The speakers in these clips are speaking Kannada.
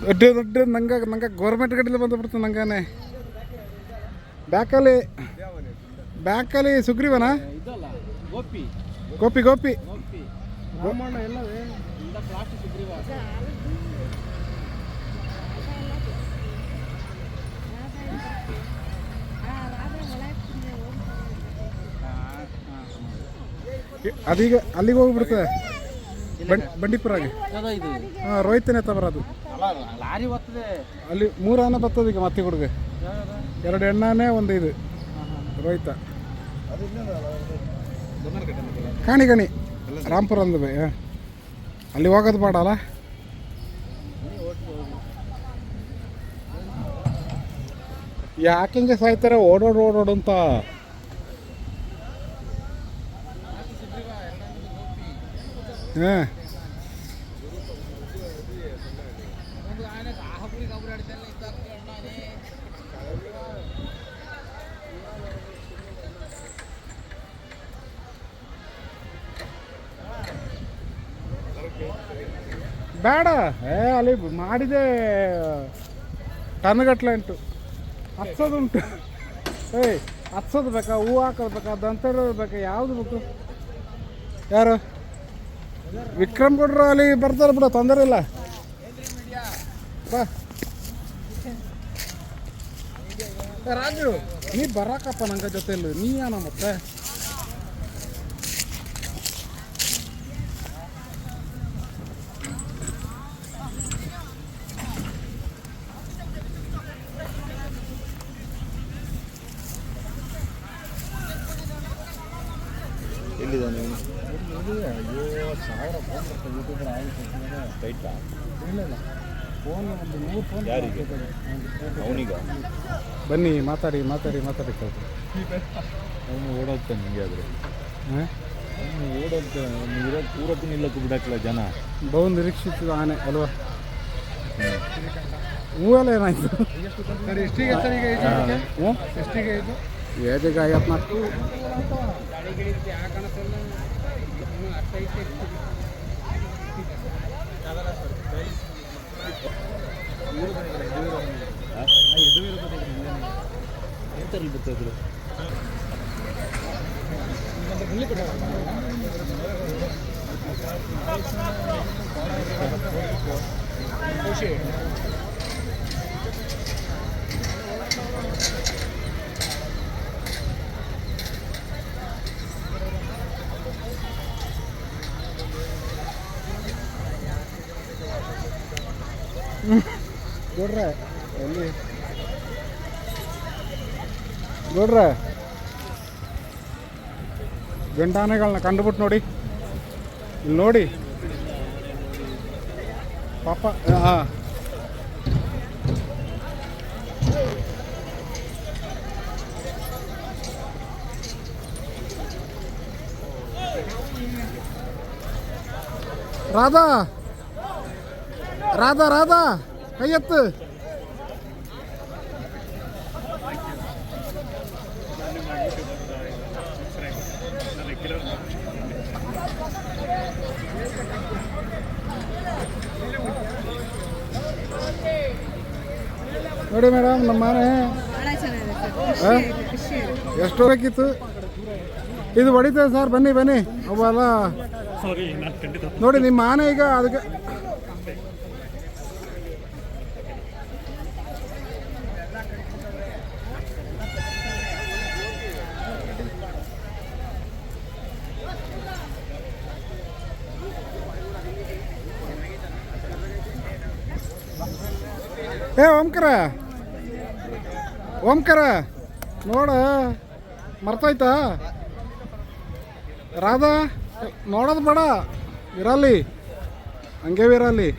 ದೊಡ್ಡ ದೊಡ್ಡ ನಂಗೆ ಗೌರ್ಮೆಂಟ್ ಗಡ್ಡಿಲಿ ಬಂದುಬಿಡ್ತು ನಂಗಾನೆ. ಬ್ಯಾಕಲ್ಲಿ ಸುಗ್ರೀವನ ಗೋಪಿ ಗೋಪಿ ಗೋಪಿ ಎಲ್ಲವೇ ಸುಗ್ರೀವ. ಅದೀಗ ಅಲ್ಲಿಗೆ ಹೋಗ್ಬಿಡುತ್ತೆ ಬಂಡೀಪುರಾಗೆ. ಹಾಂ ರೋಹಿತನೇ ಬರೋದು ಲಾರಿ ಬರ್ತದೆ ಅಲ್ಲಿ 3 ಆನೆ ಬರ್ತದೆ ಈಗ ಮತ್ತೆ ಹುಡುಗ 2 ಹೆಣ್ಣಾನೆ 1 ಇದು ರೋಹಿತ ಕಾಣಿ ರಾಮ್ಪುರ ಅಂದ ಅಲ್ಲಿ ಹೋಗೋದು ಬೇಡಲ್ಲ. ಯಾಕೆ ಸಾಯ್ತಾರೆ ಓಡೋಡು ಅಂತ. ಹಾಂ ಬೇಡ ಅಲ್ಲಿ ಮಾಡಿದೆ ಟನ್ಗಟ್ಲೆ ಉಂಟು. ಹಚ್ಚೋದುಂಟು. ಹಚ್ಚೋದು ಬೇಕಾ, ಹೂವು ಹಾಕೋದು ಬೇಕಾ, ದಂತಡೋದು ಬೇಕಾ, ಯಾವುದು ಬೇಕು? ಯಾರು ವಿಕ್ರಮ್ ಗೌಡ್ರು ಅಲ್ಲಿ ಬರ್ತಾರೆ ಬಿಡ, ತೊಂದರೆ ಇಲ್ಲ. ಬಾ ರಾಜು ನೀ ಬರಾಕಪ್ಪ ನಂಗೆ ಜೊತೆಯಲ್ಲಿ. ನೀ ಏನ ಮತ್ತೆ ಎಲ್ಲಿದ್ದಾನೆ? ಇಲ್ಲ ಫೋನ್ ಒಂದು 100 ಫೋನ್ ಯಾರಿಗೆ? ಅವನಿಗ ಬನ್ನಿ ಮಾತಾಡಿ ಅವನು ಓಡೋಗ್ತಾನೆ ನಿಮಗೆ ಆದರೆ. ಹಾಂ ಅವನು ಓಡೋಗ್ತಾನೆ. ಇರೋದು ಪೂರತ್ತು ನಿಲ್ಲಕ್ಕೂ ಬಿಡಕ್ಕಿಲ್ಲ ಜನ. ಬಹು ನಿರೀಕ್ಷಿತ ಆನೆ ಅಲ್ವಾ? ಹೂವೆಲ್ಲ ಏನಾಯ್ತು? ಎಷ್ಟಿಗೆ ಏಜಿಗೆ 54. ಎಂತಲ್ಲಿ ಬರ್ತಾಯಿದ್ರು? ನೋಡ್ರೆ ಎಲ್ಲಿ ನೋಡ್ರೆ ಗಂಟಾನೆಗಳನ್ನ ಕಂಡುಬಿಟ್ಟು ನೋಡಿ, ಇಲ್ಲಿ ನೋಡಿ ಪಾಪ. ಹಾಂ ರಾಧಾ ರಾಧಾ ರಾಧಾ ಕೈ ಎತ್ತು. ನೋಡಿ ಮೇಡಮ್ ನಮ್ಮ ಮನೆ ಎಷ್ಟು ಬೇಕಿತ್ತು. ಇದು ಹೊಡಿತೇವೆ ಸರ್, ಬನ್ನಿ ಬನ್ನಿ. ಅವೆಲ್ಲ ನೋಡಿ ನಿಮ್ಮ ಆನೆ ಈಗ ಅದಕ್ಕೆ ಓಂಕಾರ ನೋಡ ಮರ್ತೋಯ್ತಾ? ರಾಧಾ ನೋಡೋದು ಬೇಡ, ಇರಲಿ ಹಂಗೆ ಇರಲಿ.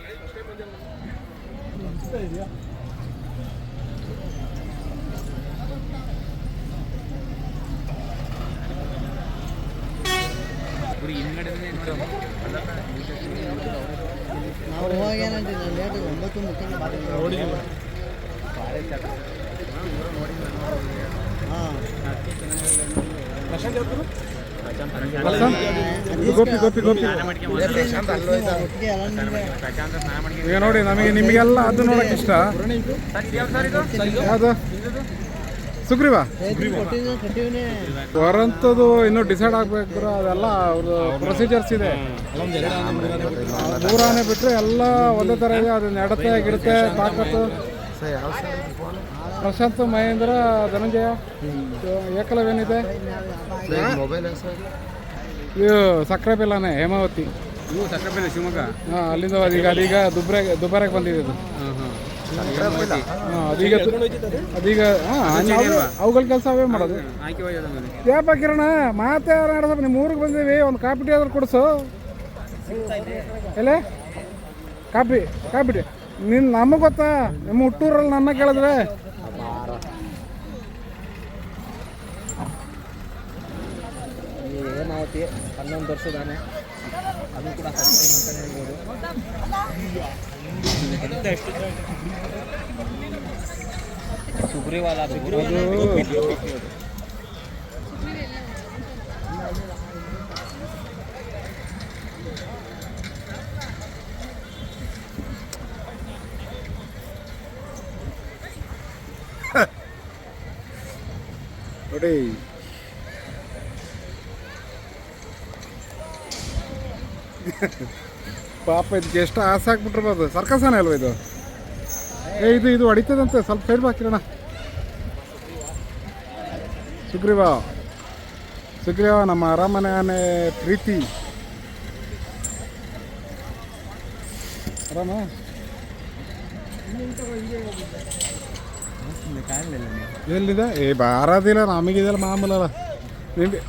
ನಾವು ಹೋಗೇನಂటే ಲೇಟ್ 9:30 ಹಾಂ ಗೋಪಿ ಗೋಪಿ ಗೋಪಿ ಒಟ್ಟಿಗೆ ಎಲ್ಲ ನಿಮ್ಗೆ ಈಗ ನೋಡಿ ನಿಮಗೆಲ್ಲ ಅದು ನೋಡಕ್ಕೆ ಇಷ್ಟ ಯಾವುದು ಸುಗ್ರೀವ ಕೊಟ್ಟಿವನೇ ಹೊರಂಥದ್ದು ಇನ್ನೂ ಡಿಸೈಡ್ ಆಗಬೇಕು ಅದೆಲ್ಲ ಅವ್ರದ್ದು ಪ್ರೊಸೀಜರ್ಸ್ ಇದೆ. ಮೂರಾನೆ ಬಿಟ್ಟರೆ ಎಲ್ಲ ಒಂದೇ ಥರ ಇದೆ. ಅದು ನಡತೆ ಗಿಡತೆ ತಾಕತ್ತು. ಪ್ರಶಾಂತ್ ಮಹೇಂದ್ರ ಧನಂಜಯ ಏಕಲವೇನಿದೆ ಇದು ಸಕ್ಕರೆ ಬೆಲ್ಲನೇ ಹೇಮಾವತಿ ಇವು ಸಕ್ಕರೆ ಬೆಲೆ ಶಿವಮೊಗ್ಗ. ಹಾಂ ಅಲ್ಲಿಂದ ಅದೀಗ ದುಬಾರಿಗೆ ಬಂದಿದೆ ಅದು. ಅದೀಗ ಅವುಗಳ ಕೆಲಸ ಅವೇ ಮಾಡೋದು. ಯಾಪ ಕಿರಣ ಮಾತೇ ನಡೆಸಪ್ಪ ನಿಮ್ಮ ಊರಿಗೆ ಬಂದೀವಿ, ಒಂದು ಕಾಪಿ ಟೀ ಆದ್ರೂ ಕೊಡಿಸು. ಎಲ್ಲೇ ಕಾಪಿ ಟೀ ನಮಗೆ ಗೊತ್ತಾ, ನಿಮ್ಮ ಹುಟ್ಟೂರಲ್ಲಿ ನನ್ನ ಕೇಳಿದ್ರೆ ಹೇಮಾವತಿ 11 ವರ್ಷದಾನೆ, ಅದು ಕೂಡ ಅಂತಲೇ ಹೇಳ್ಬೋದು. ಸುಗ್ರೀವಾಲ ನೋಡಿ ಪಾಪ ಇದಕ್ಕೆ ಎಷ್ಟು ಆಸೆ ಹಾಕ್ಬಿಟ್ಟಿರ್ಬೋದು. ಸರ್ಕಸನೇ ಅಲ್ವ ಇದು? ಇದು ಹೊಡಿತದಂತೆ. ಸ್ವಲ್ಪ ಸೈಡ್ ಹಾಕಿರೋಣ. ಸುಗ್ರೀವ ನಮ್ಮ ಅರಮನೆ ಆನೆ ಪ್ರೀತಿ. ಆರಾಮ ಎಲ್ಲಿದೆ? ಬಾರದಿಲ್ಲ, ನಮಗಿದೆಲ್ಲ ಮಾಮೂಲಲ್ಲ ನಿಮಗೆ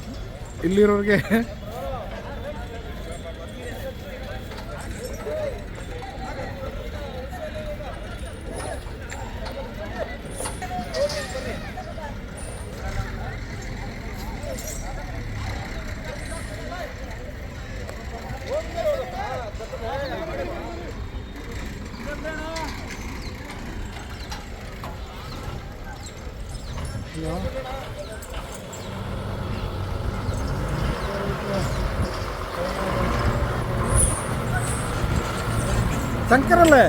ಇಲ್ಲಿರೋರಿಗೆ. ಶಂಕರಲ್ಲೇ